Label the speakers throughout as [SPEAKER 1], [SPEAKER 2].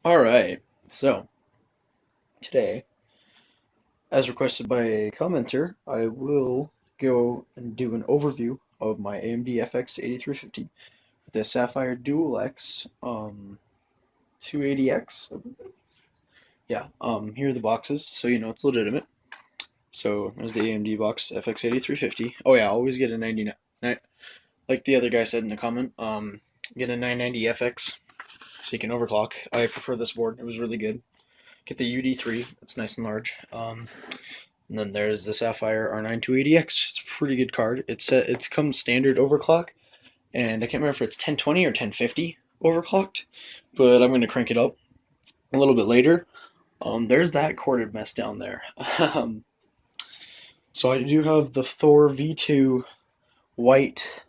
[SPEAKER 1] Alright, so today, as requested by a commenter, I will go and do an overview of my AMD FX 8350 with the Sapphire Dual X 280X. Yeah, here are the boxes, so you know it's legitimate. So there's the AMD box FX 8350. Oh yeah, always get a 99, like the other guy said in the comment, get a 990 FX so you can overclock. I prefer this board, it was really good. Get the UD3, it's nice and large. And then there's the Sapphire R9 280X. It's a pretty good card. It's comes standard overclock, and I can't remember if it's 1020 or 1050 overclocked, but I'm going to crank it up a little bit later. There's that corded mess down there. So I do have the Thor V2 white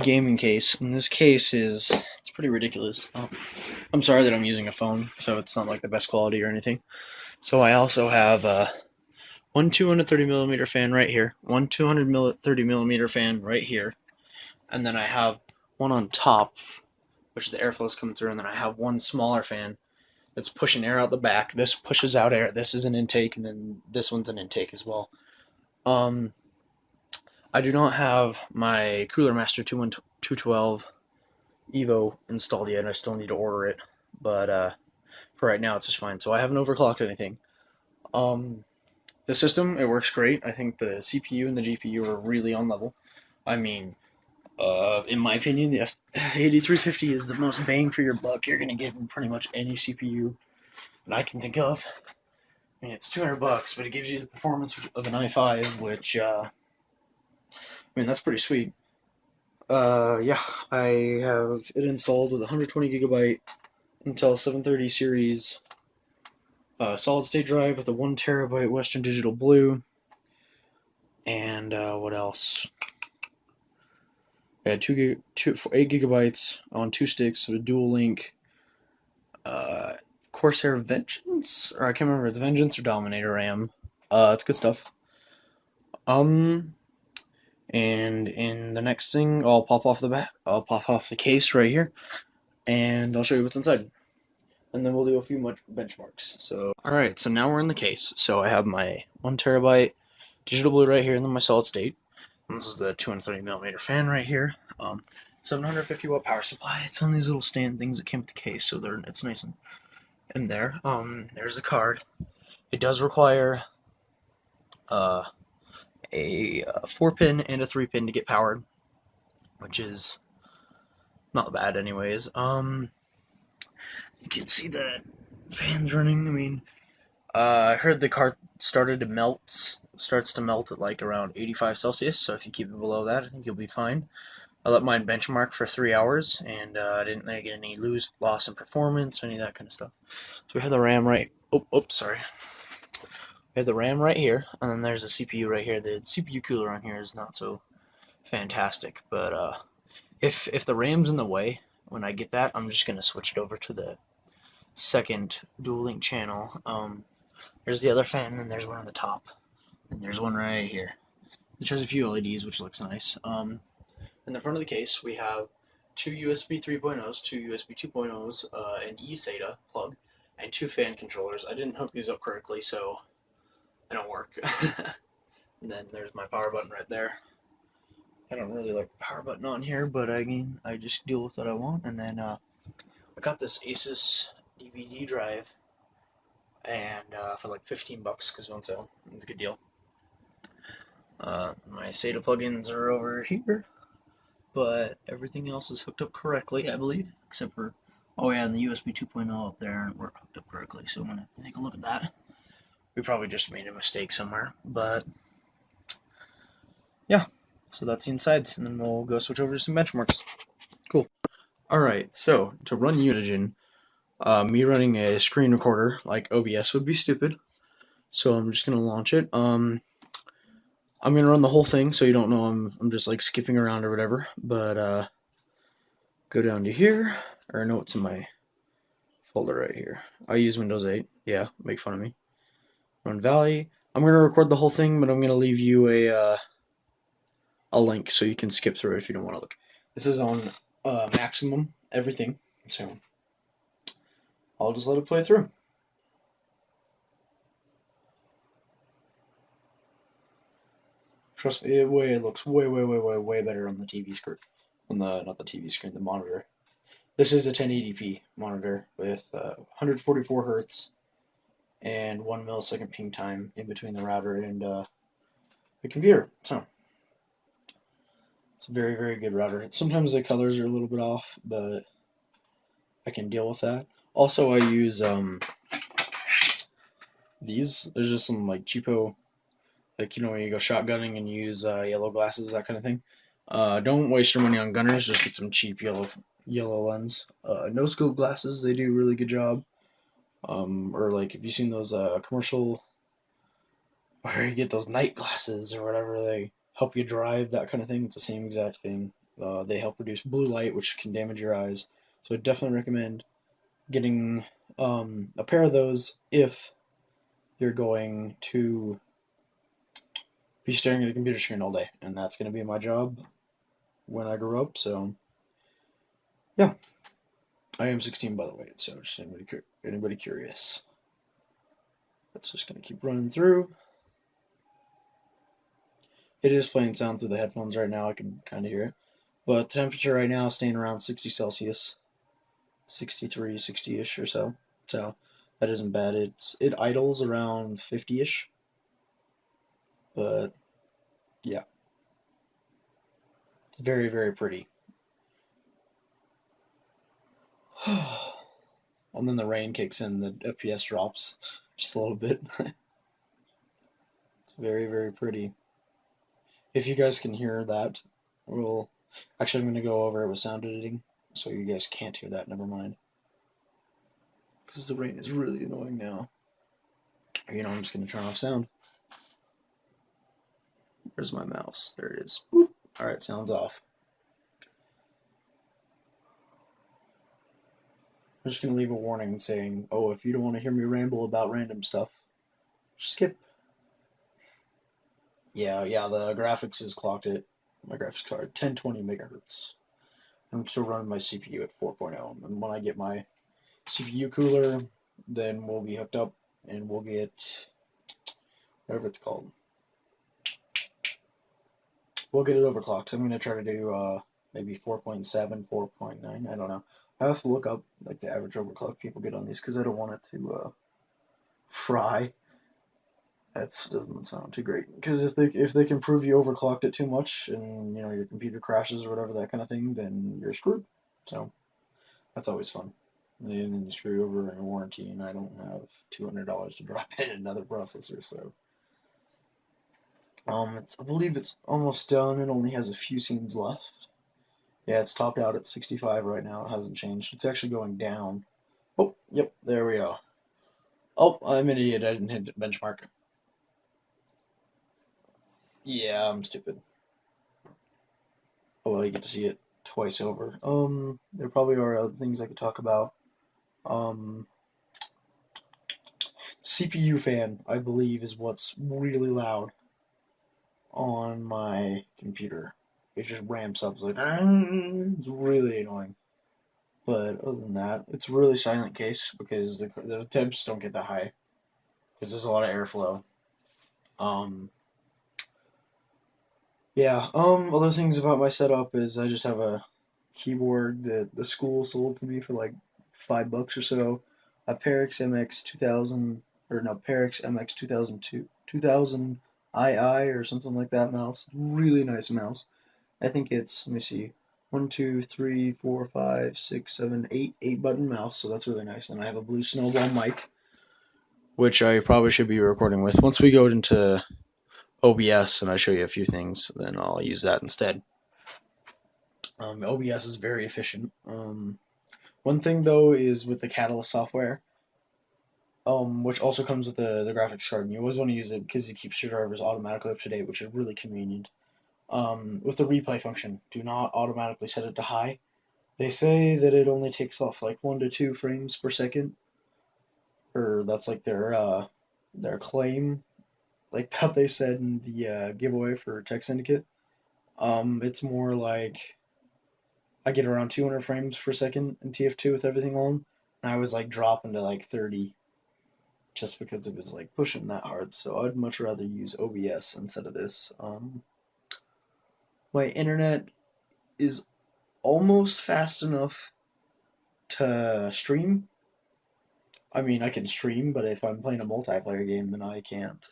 [SPEAKER 1] gaming case, and this case it's pretty ridiculous. I'm sorry that I'm using a phone, so it's not like the best quality or anything. So I also have one 230 millimeter fan right here, one 230 millimeter fan right here, and then I have one on top, which the airflow is coming through, and then I have one smaller fan that's pushing air out the back. This pushes out air. This is an intake, and then this one's an intake as well. Um, I do not have my Cooler Master 212 Evo installed yet. I still need to order it, but for right now it's just fine. So I haven't overclocked anything. Um, the system, it works great. I think the CPU and the GPU are really on level. I mean, in my opinion, the 8350 is the most bang for your buck you're gonna get in pretty much any CPU that I can think of. I mean, it's $200, but it gives you the performance of an i5, which I mean that's pretty sweet. Yeah, I have it installed with 120 gigabyte Intel 730 series solid state drive with a 1 terabyte Western Digital Blue, and what else? I had 8 gigabytes on 2 sticks with a dual link Corsair Vengeance, or I can't remember if it's Vengeance or Dominator RAM. It's good stuff. Um, and in the next thing, I'll pop off the case right here, and I'll show you what's inside. And then we'll do a few much benchmarks. So, all right, so now we're in the case. So I have my 1 terabyte digital blue right here, and then my solid state. And this is the 230 millimeter fan right here. 750 watt power supply. It's on these little stand things that came with the case, so it's nice and in there. There's the card. It does require uh, a 4 pin and a 3 pin to get powered, which is not bad, anyways. You can see the fans running. I mean, I heard the card starts to melt at like around 85 Celsius. So if you keep it below that, I think you'll be fine. I let mine benchmark for 3 hours, and I didn't get any loss in performance, any of that kind of stuff. So we have the RAM right. Oops, sorry. We have the RAM right here, and then there's the CPU right here. The CPU cooler on here is not so fantastic, but if the RAM's in the way when I get that, I'm just gonna switch it over to the second dual link channel. There's the other fan, and there's one on the top, and there's one right here, which has a few LEDs, which looks nice. In the front of the case, we have two USB 3.0s, two USB 2.0s, an eSATA plug, and two fan controllers. I didn't hook these up correctly, so they don't work. And then there's my power button right there. I don't really like the power button on here, but again, I just deal with what I want. And then I got this Asus DVD drive, and for like $15 because on sale. It's a good deal. My SATA plugins are over here, but everything else is hooked up correctly, I believe, except for and the USB 2.0 up there aren't hooked up correctly. So I'm gonna take a look at that. We probably just made a mistake somewhere, but yeah. So that's the insides, and then we'll go switch over to some benchmarks. Cool. All right. So to run Unigine, me running a screen recorder like OBS would be stupid. So I'm just gonna launch it. I'm gonna run the whole thing, so you don't know I'm just like skipping around or whatever. But go down to here, or no, it's in my folder right here. I use Windows 8. Yeah, make fun of me. Run Valley. I'm gonna record the whole thing, but I'm gonna leave you a link so you can skip through it if you don't want to look. This is on maximum everything. So I'll just let it play through. Trust me, it looks way better on the TV screen. On the not the TV screen, the monitor. This is a 1080p monitor with 144 hertz and 1 millisecond ping time in between the router and the computer. So it's a very good router. Sometimes the colors are a little bit off, but I can deal with that. Also, I use these. There's just some like cheapo, like when you go shotgunning and you use yellow glasses, that kind of thing. Don't waste your money on gunners. Just get some cheap yellow lens. No scope glasses. They do a really good job. Or like if you've seen those commercial where you get those night glasses or whatever, they help you drive, that kind of thing. It's the same exact thing. They help reduce blue light, which can damage your eyes. So I definitely recommend getting a pair of those if you're going to be staring at a computer screen all day, and that's going to be my job when I grow up. So yeah, I am 16 by the way. So just anybody curious, that's just going to keep running through. It is playing sound through the headphones right now. I can kind of hear it. But temperature right now is staying around 60 Celsius, 63, 60-ish or so. So that isn't bad. It idles around 50-ish. But yeah, it's very pretty. And then the rain kicks in, the FPS drops just a little bit. It's very pretty. If you guys can hear that, we'll actually I'm going to go over it with sound editing, so you guys can't hear that. Never mind, because the rain is really annoying now. I'm just going to turn off sound. Where's my mouse? There it is. Boop. All right, sound's off. I'm just going to leave a warning saying, oh, if you don't want to hear me ramble about random stuff, skip. Yeah, the graphics is clocked at my graphics card, 1020 megahertz. I'm still running my CPU at 4.0. And when I get my CPU cooler, then we'll be hooked up and we'll get whatever it's called. We'll get it overclocked. I'm going to try to do maybe 4.7, 4.9. I don't know. I have to look up like the average overclock people get on these because I don't want it to fry. That doesn't sound too great. Because if they can prove you overclocked it too much and your computer crashes or whatever, that kind of thing, then you're screwed. So that's always fun. And then you screw over a warranty, and I don't have $200 to drop in another processor. So I believe it's almost done. It only has a few scenes left. Yeah, it's topped out at 65 right now. It hasn't changed. It's actually going down. Oh, yep, there we go. Oh, I'm an idiot. I didn't hit benchmark. Yeah, I'm stupid. Oh well, you get to see it twice over. There probably are other things I could talk about. Um, CPU fan, I believe, is what's really loud on my computer. It just ramps up. It's like, it's really annoying. But other than that, it's a really silent case because the temps don't get that high because there's a lot of airflow. Um, yeah. Other things about my setup is I just have a keyboard that the school sold to me for like $5 or so. A Parix MX 2000 or no Parix MX 2002 2000 II or something like that mouse. Really nice mouse. I think it's, let me see, one, two, three, four, five, six, seven, eight button mouse. So that's really nice. And I have a blue snowball mic, which I probably should be recording with. Once we go into OBS and I show you a few things, then I'll use that instead. OBS is very efficient. One thing though is with the Catalyst software, which also comes with the graphics card, and you always want to use it because it keeps your drivers automatically up to date, which is really convenient. With the replay function, do not automatically set it to high. They say that it only takes off like 1 to 2 frames per second, or that's like their claim, like that they said in the giveaway for Tech Syndicate. It's more like I get around 200 frames per second in TF2 with everything on. and I was like dropping to like 30 just because it was like pushing that hard. So I'd much rather use OBS instead of this. My internet is almost fast enough to stream. I mean, I can stream, but if I'm playing a multiplayer game, then I can't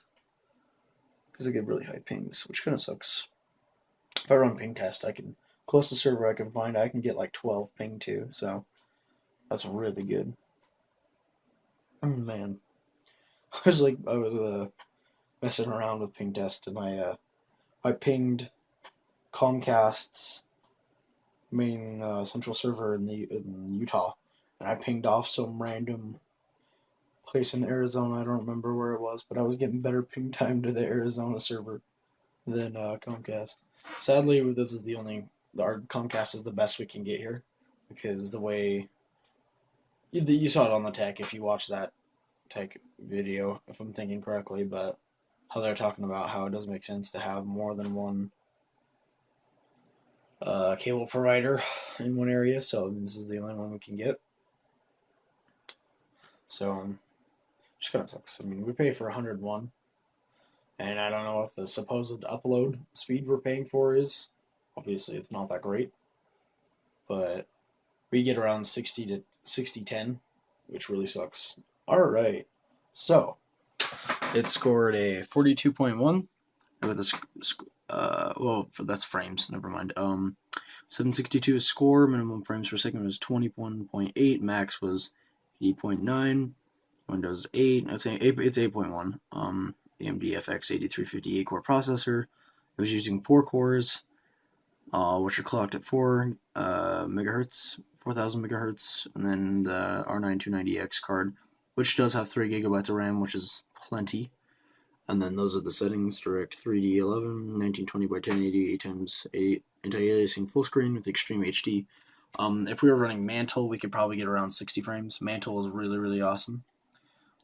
[SPEAKER 1] because I get really high pings, which kind of sucks. If I run ping test, I can closest server I can find, I can get like 12 ping too. So that's really good. Oh man, I was messing around with ping test, and I pinged Comcast's main central server in Utah, and I pinged off some random place in Arizona. I don't remember where it was, but I was getting better ping time to the Arizona server than Comcast. Sadly, this is the only our Comcast is the best we can get here because the way you saw it on the tech if you watch that tech video, if I'm thinking correctly, but how they're talking about how it doesn't make sense to have more than one cable provider in one area, so this is the only one we can get. So, just kind of sucks. I mean, we pay for 101, and I don't know what the supposed upload speed we're paying for is. Obviously, it's not that great, but we get around 60 to 60-10, which really sucks. All right, so it scored a 42.1 with a that's frames. Never mind. 762 score. Minimum frames per second was 21.8. Max was 80.9. Windows 8. It's 8.1. AMD FX 8350 8-core processor. It was using 4 cores, which are clocked at 4 megahertz, 4000 megahertz, and then the R9 290X card, which does have 3 gigabytes of RAM, which is plenty. And then those are the settings: Direct 3D11, 1920 by 1080, 8x8, anti-aliasing full screen with extreme HD. If we were running Mantle, we could probably get around 60 frames. Mantle is really, really awesome.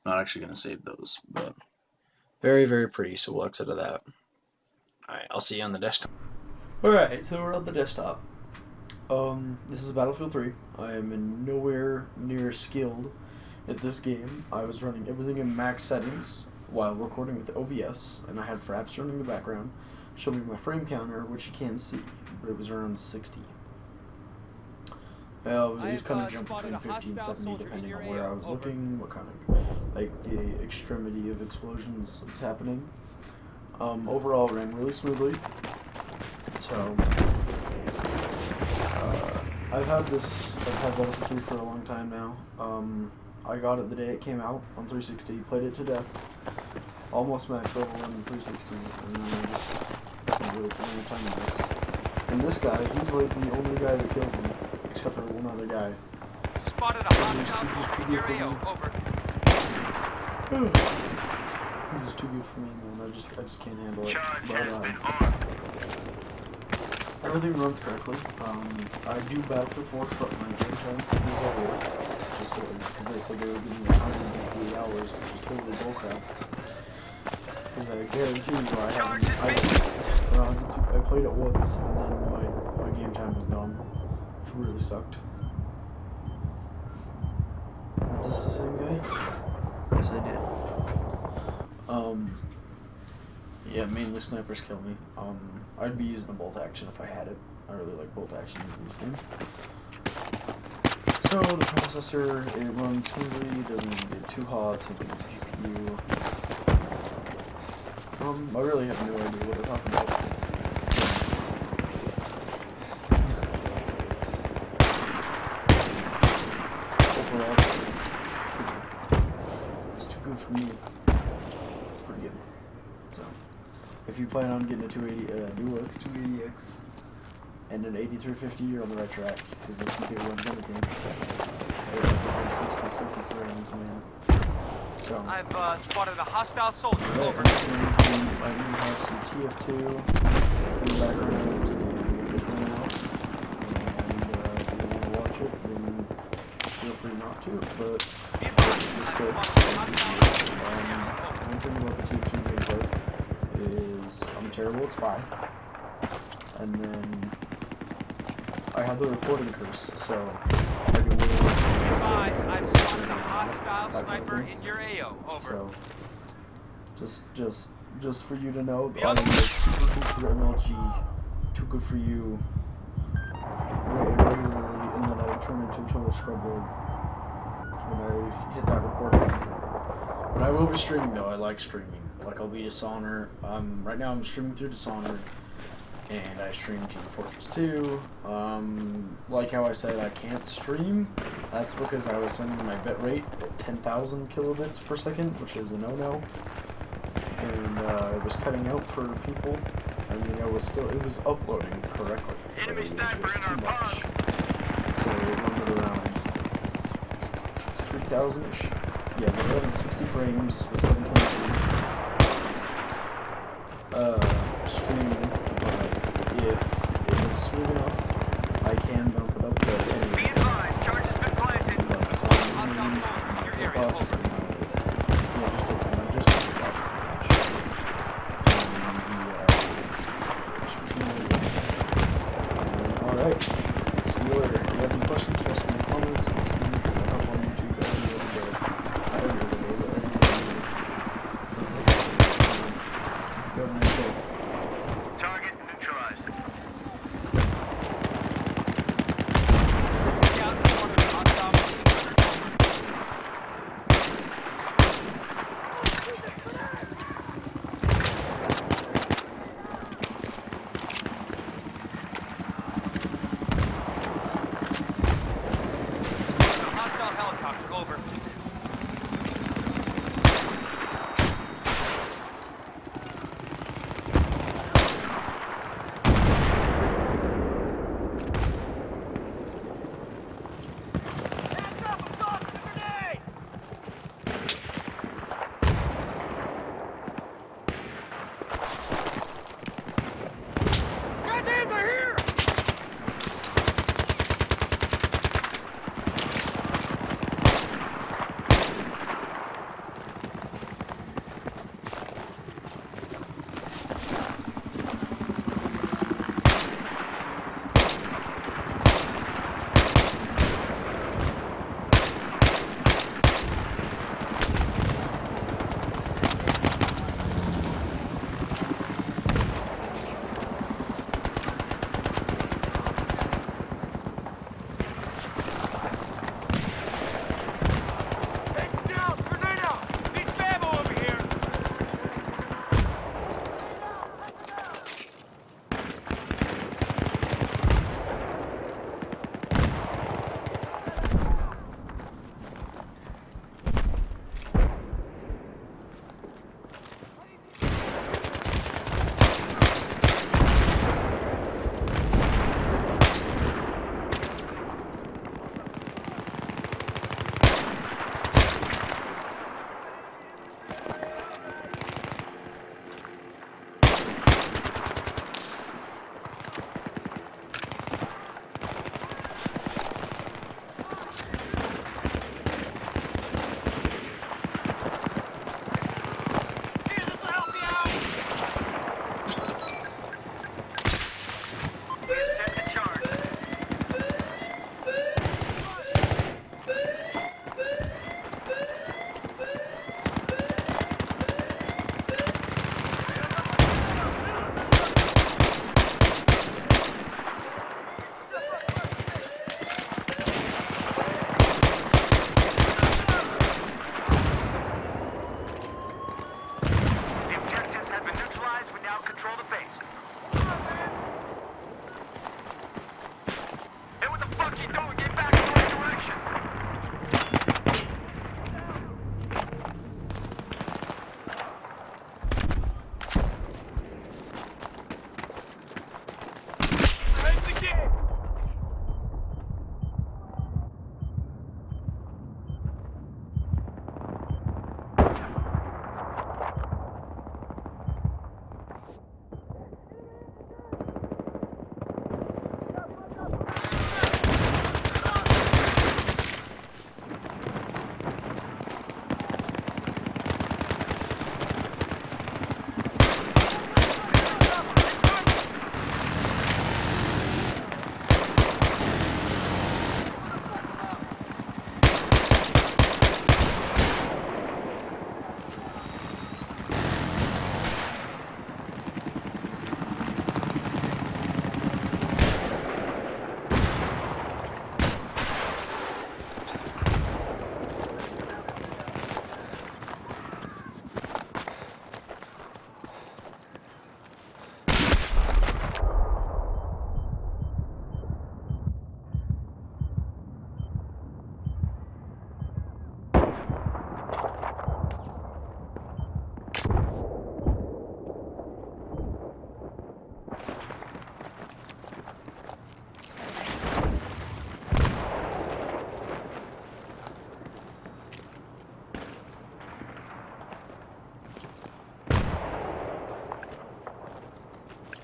[SPEAKER 1] Not actually going to save those, but very, very pretty, so we'll exit to that. Alright, I'll see you on the desktop. Alright, so we're on the desktop. This is Battlefield 3. I am nowhere near skilled at this game. I was running everything in max settings while recording with OBS, and I had fraps running in the background, showing my frame counter, which you can't see, but it was around 60. It was kind of jumped between 50 and 70 depending on where I was looking, what kind of, like, the extremity of explosions was happening. Overall, it ran really smoothly. So, I've had Battlefield 3 for a long time now. I got it the day it came out on 360, played it to death, almost max level in 360, and then I just didn't really put any time in this. And this guy, he's like the only guy that kills me, except for one other guy.
[SPEAKER 2] Spotted a hostile soldier in your AO, over.
[SPEAKER 1] He's just too good for me, man. I just can't handle it. But everything runs correctly. I do Battlefield 4, but my game time is over with. Just because they said they were giving me 168 hours, which is totally bullcrap. Because I guarantee you, I played it once, and then my game time was gone, which really sucked. Is this the same guy? Yes, I did. Yeah, mainly snipers kill me. I'd be using a bolt action if I had it. I really like bolt action in this game. So the processor, it runs smoothly, it doesn't get too hot, and the GPU. I really have no idea what they're talking about. Overall, it's too good for me. It's pretty good. So, if you plan on getting a 280, DualX 280X, and an 8350, you're on the right track, because this computer runs anything. It's 60 frames, man. So,
[SPEAKER 2] I've spotted a hostile soldier, over.
[SPEAKER 1] I even have some TF2 in the background to get this one out. And if you want to watch it, then feel free not to, but just one thing about the TF2 gameplay is I'm terrible at Spy. And then I have the recording curse, so I do
[SPEAKER 2] advised, I've spotted a hostile
[SPEAKER 1] that kind of
[SPEAKER 2] sniper
[SPEAKER 1] thing.
[SPEAKER 2] in your AO. Over.
[SPEAKER 1] So, just for you to know,
[SPEAKER 2] The
[SPEAKER 1] I
[SPEAKER 2] other-
[SPEAKER 1] am like super good for MLG, too good for you, regularly, and then I turn into a total scrub lord when I hit that record button. But I will be streaming though. I like streaming. Like I'll be Dishonored. Right now I'm streaming through Dishonored, and I stream Team Fortress 2. Like how I said I can't stream. That's because I was sending my bitrate at 10,000 kilobits per second, which is a no-no. And it was cutting out for people. I mean, it was uploading correctly, but it was just too much. So it went at around 3,000-ish. Yeah, we're running 60 frames with 720p. Streaming, but if it looks smooth enough, I can bump it up to 1080.
[SPEAKER 2] Be advised, charge has been planted. Hostile soldier in your area. Over.
[SPEAKER 1] Yeah, just take them. Just take them off. Alright. See you later. If you have any questions, post them in the comments. I'll see you because I help on YouTube every other day. Not every other day, but every other day. You have a nice day.
[SPEAKER 3] Target neutralized.
[SPEAKER 2] Look out, that's one of the hostile machine gunners. Over.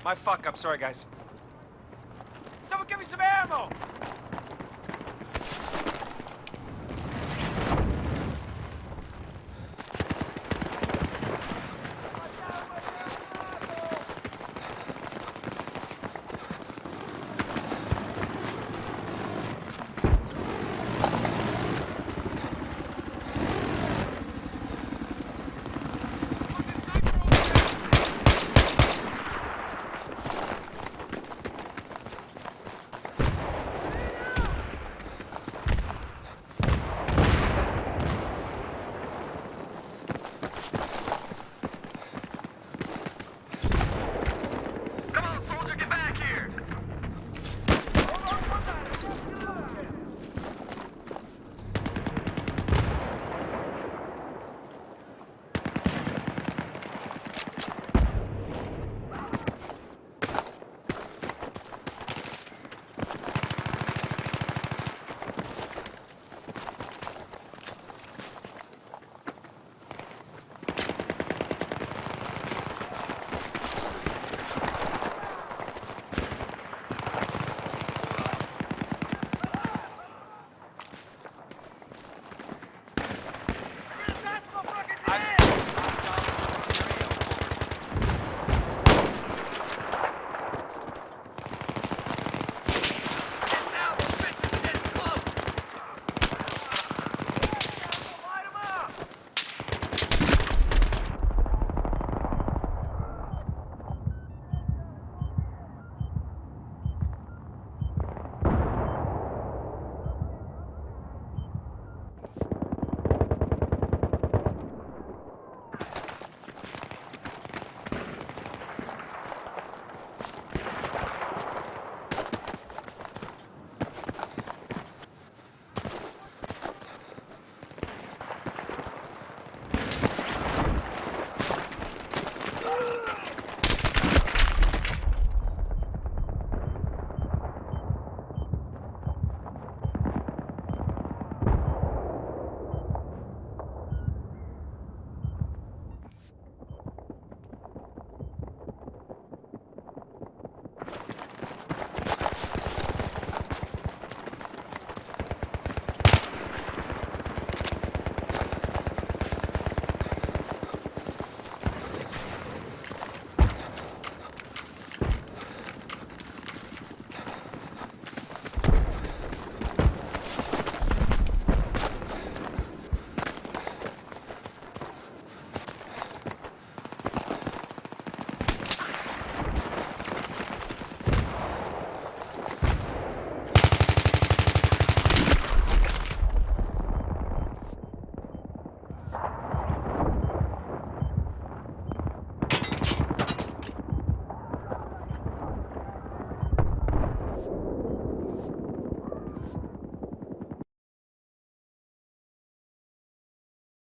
[SPEAKER 2] My fuck up. Sorry, guys.